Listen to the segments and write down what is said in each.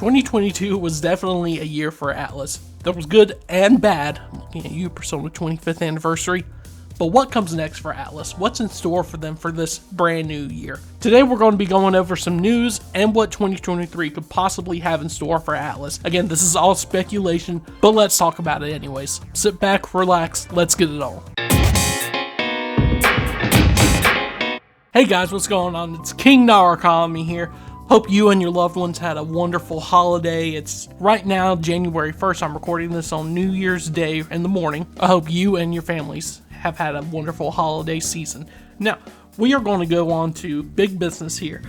2022 was definitely a year for Atlus. There was good and bad. I'm looking at you, Persona 25th anniversary. But what comes next for Atlus? What's in store for them for this brand new year? Today we're going to be going over some news and what 2023 could possibly have in store for Atlus. Again, this is all speculation, but let's talk about it anyways. Sit back, relax, let's get it on. Hey guys, what's going on? It's King Narconomy here. Hope you and your loved ones had a wonderful holiday. It's right now, January 1st. I'm recording this on New Year's Day in the morning. I hope you and your families have had a wonderful holiday season. Now, we are going to go on to big business here.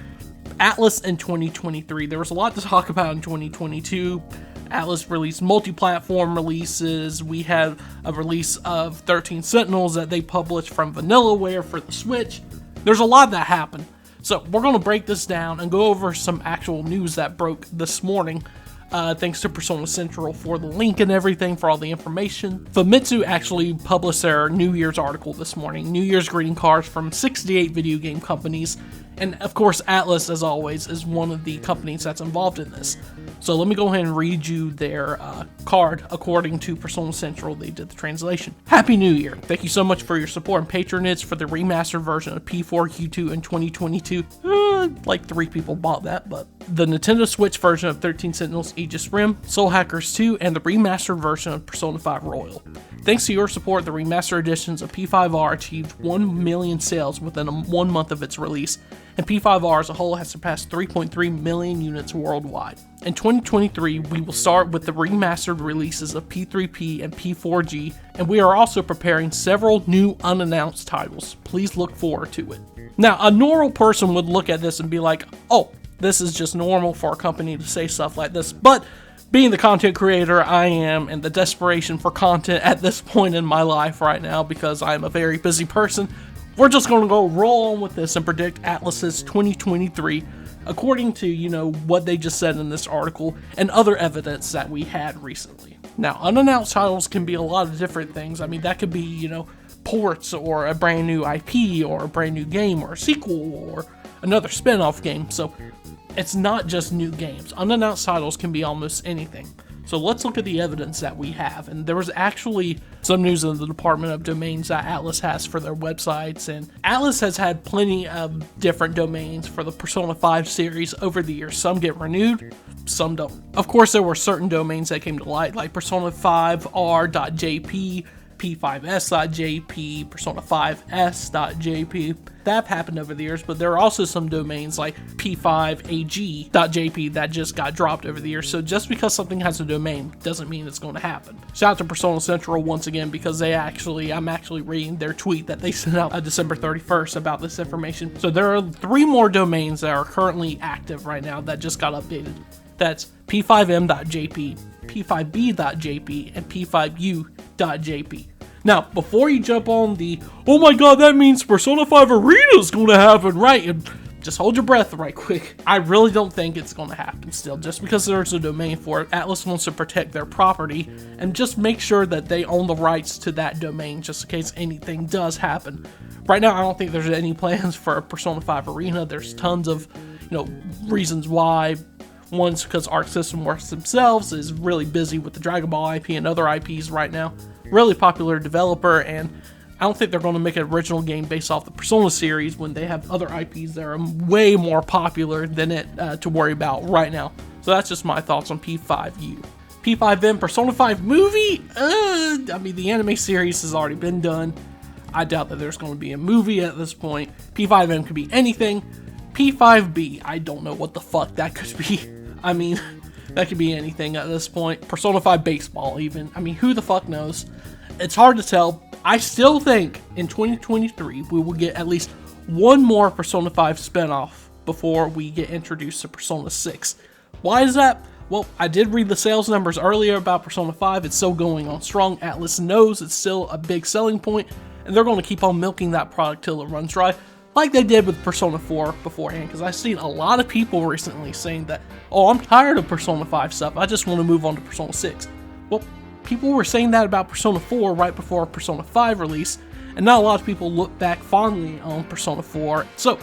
Atlus in 2023. There was a lot to talk about in 2022. Atlus released multi-platform releases. We had a release of 13 Sentinels that they published from Vanillaware for the Switch. There's a lot that happened. So we're going to break this down and go over some actual news that broke this morning. Thanks to Persona Central for the link and everything, for all the information. Famitsu actually published their New Year's article this morning. New Year's greeting cards from 68 video game companies. And of course, Atlus, as always, is one of the companies that's involved in this. So let me go ahead and read you their card. According to Persona Central, they did the translation. Happy New Year. Thank you so much for your support and patronage for the remastered version of P4Q2 in 2022. Like 3 people bought that, but the Nintendo Switch version of 13 Sentinels Aegis Rim, Soul Hackers 2, and the remastered version of Persona 5 Royal. Thanks to your support, the remastered editions of P5R achieved 1 million sales within 1 month of its release, and P5R as a whole has surpassed 3.3 million units worldwide. In 2023, we will start with the remastered releases of P3P and P4G, and we are also preparing several new unannounced titles. Please look forward to it. Now, a normal person would look at this and be like, oh, this is just normal for a company to say stuff like this, but being the content creator I am and the desperation for content at this point in my life right now, because I'm a very busy person, we're just going to go roll on with this and predict Atlus's 2023 according to, what they just said in this article and other evidence that we had recently. Now, unannounced titles can be a lot of different things. I mean, that could be, ports or a brand new IP or a brand new game or a sequel or another spin-off game. So it's not just new games. Unannounced titles can be almost anything. So let's look at the evidence that we have. And there was actually some news in the Department of Domains that Atlus has for their websites. And Atlus has had plenty of different domains for the Persona 5 series over the years. Some get renewed, some don't. Of course, there were certain domains that came to light, like Persona5R.jp, P5S.jp, Persona5S.jp. That happened over the years, but there are also some domains like P5AG.jp that just got dropped over the years. So just because something has a domain doesn't mean it's going to happen. Shout out to Persona Central once again, because I'm actually reading their tweet that they sent out December 31st about this information. So there are 3 more domains that are currently active right now that just got updated. That's P5M.jp, P5B.jp, and P5U.jp. Now, before you jump on the, oh my god, that means Persona 5 Arena is going to happen, right? And just hold your breath right quick. I really don't think it's going to happen still. Just because there's a domain for it, Atlus wants to protect their property and just make sure that they own the rights to that domain just in case anything does happen. Right now, I don't think there's any plans for a Persona 5 Arena. There's tons of, reasons why. One's because Arc System Works themselves is really busy with the Dragon Ball IP and other IPs right now. Really popular developer, and I don't think they're going to make an original game based off the Persona series when they have other IPs that are way more popular than it to worry about right now. So that's just my thoughts on P5U. P5M Persona 5 movie? The anime series has already been done. I doubt that there's going to be a movie at this point. P5M could be anything. P5B, I don't know what the fuck that could be. That could be anything at this point. Persona 5 Baseball, even. Who the fuck knows? It's hard to tell. I still think in 2023 we will get at least one more Persona 5 spinoff before we get introduced to Persona 6. Why is that? Well, I did read the sales numbers earlier about Persona 5. It's still going on strong. Atlus knows it's still a big selling point, and they're going to keep on milking that product till it runs dry, like they did with Persona 4 beforehand, because I've seen a lot of people recently saying that, oh, I'm tired of Persona 5 stuff, I just want to move on to Persona 6. Well, people were saying that about Persona 4 right before Persona 5 release, and now a lot of people look back fondly on Persona 4. So,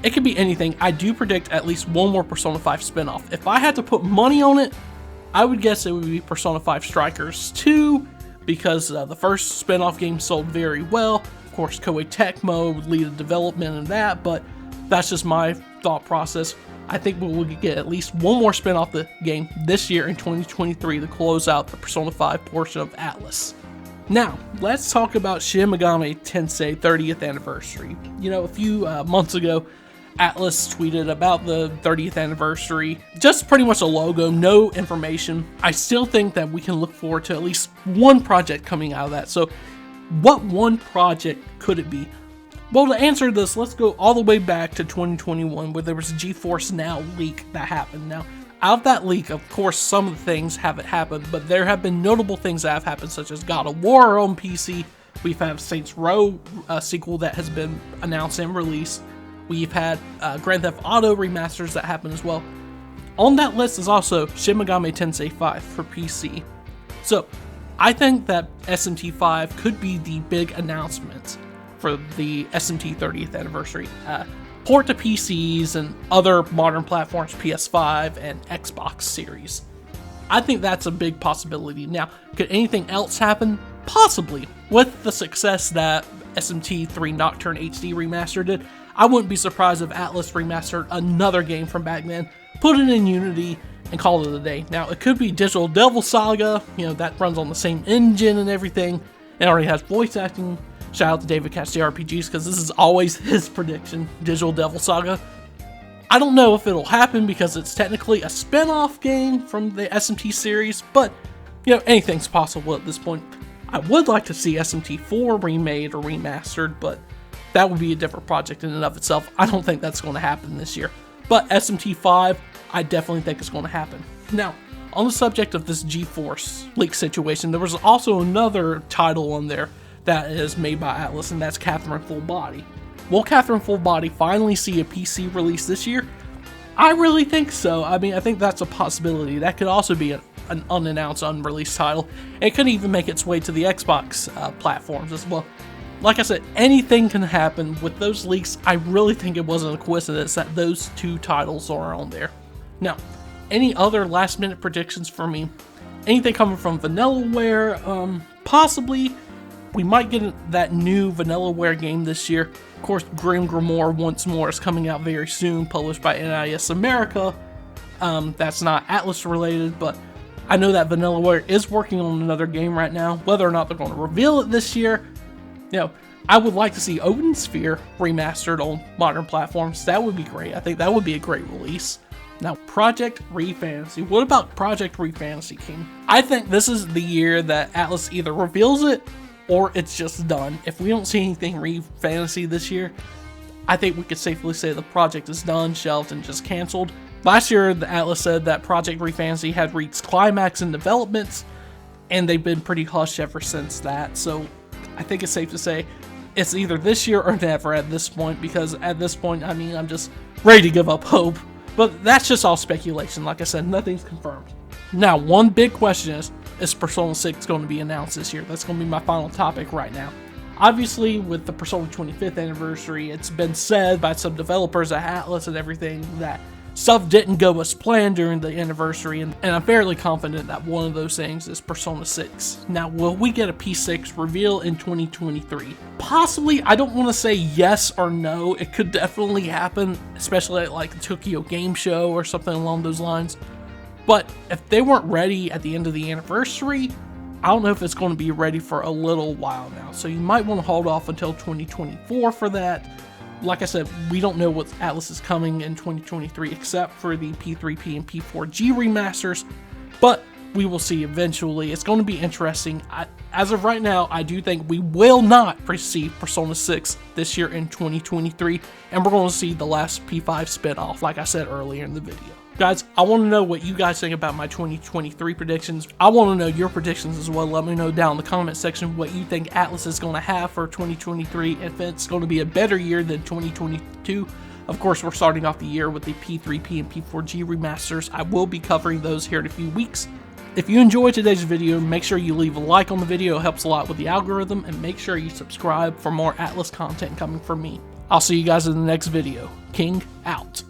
it could be anything. I do predict at least one more Persona 5 spinoff. If I had to put money on it, I would guess it would be Persona 5 Strikers 2, because the first spinoff game sold very well. Of course, Koei Tecmo would lead the development in that, but that's just my thought process. I think we will get at least one more spinoff the game this year in 2023 to close out the Persona 5 portion of Atlus. Now, let's talk about Shin Megami Tensei 30th anniversary. You know, a few months ago, Atlus tweeted about the 30th anniversary, just pretty much a logo, no information. I still think that we can look forward to at least one project coming out of that. So what one project could it be? Well, to answer this, let's go all the way back to 2021, where there was a GeForce Now leak that happened. Now, out of that leak, of course, some of the things haven't happened, but there have been notable things that have happened, such as God of War on PC. We've had Saints Row sequel that has been announced and released. We've had Grand Theft Auto remasters that happened as well. On that list is also Shin Megami Tensei 5 for PC. So, I think that SMT 5 could be the big announcement for the SMT 30th anniversary. Port to PCs and other modern platforms, PS5 and Xbox Series. I think that's a big possibility. Now, could anything else happen? Possibly. With the success that SMT 3 Nocturne HD Remaster did, I wouldn't be surprised if Atlus remastered another game from back then, put it in Unity, and call it a day. Now, it could be Digital Devil Saga, you know, that runs on the same engine and everything. It already has voice acting. Shout out to David Catch JRPGs, because this is always his prediction, Digital Devil Saga. I don't know if it'll happen because it's technically a spin-off game from the SMT series, but, you know, anything's possible at this point. I would like to see SMT 4 remade or remastered, but that would be a different project in and of itself. I don't think that's going to happen this year. But SMT 5, I definitely think it's going to happen. Now, on the subject of this GeForce leak situation, there was also another title on there that is made by Atlus, and that's Catherine Full Body. Will Catherine Full Body finally see a PC release this year? I really think so. I mean, I think that's a possibility. That could also be an unannounced, unreleased title. It could even make its way to the Xbox platforms as well. Like I said, anything can happen with those leaks. I really think it wasn't a coincidence that those two titles are on there. Now, any other last minute predictions for me? Anything coming from Vanillaware? Possibly. We might get that new Vanillaware game this year. Of course, Grim Grimoire Once More is coming out very soon, published by NIS America. That's not Atlus related, but I know that Vanillaware is working on another game right now. Whether or not they're going to reveal it this year, you know, I would like to see Odin Sphere remastered on modern platforms. That would be great. I think that would be a great release. Now, Project Re Fantasy. What about Project Re Fantasy, King? I think this is the year that Atlus either reveals it or it's just done. If we don't see anything Re Fantasy this year, I think we could safely say the project is done, shelved, and just canceled. Last year, the Atlus said that Project Re Fantasy had reached climax in development, and they've been pretty hush ever since that. So I think it's safe to say it's either this year or never at this point, because at this point, I mean, I'm just ready to give up hope. But that's just all speculation. Like I said, nothing's confirmed. Now, one big question is Persona 6 going to be announced this year? That's going to be my final topic right now. Obviously, with the Persona 25th anniversary, it's been said by some developers at Atlus and everything that stuff didn't go as planned during the anniversary, and I'm fairly confident that one of those things is Persona 6. Now, will we get a P6 reveal in 2023? Possibly. I don't want to say yes or no. It could definitely happen, especially at like the Tokyo Game Show or something along those lines. But if they weren't ready at the end of the anniversary, I don't know if it's going to be ready for a little while now. So you might want to hold off until 2024 for that. Like I said, we don't know what Atlus is coming in 2023 except for the P3P and P4G remasters, but we will see eventually. It's going to be interesting. As of right now, I do think we will not receive Persona 6 this year in 2023, and we're going to see the last P5 spinoff, like I said earlier in the video. Guys, I want to know what you guys think about my 2023 predictions. I want to know your predictions as well. Let me know down in the comment section what you think Atlus is going to have for 2023, if it's going to be a better year than 2022. Of course, we're starting off the year with the P3P and P4G remasters. I will be covering those here in a few weeks. If you enjoyed today's video, make sure you leave a like on the video. It helps a lot with the algorithm, and make sure you subscribe for more Atlus content coming from me. I'll see you guys in the next video. King out.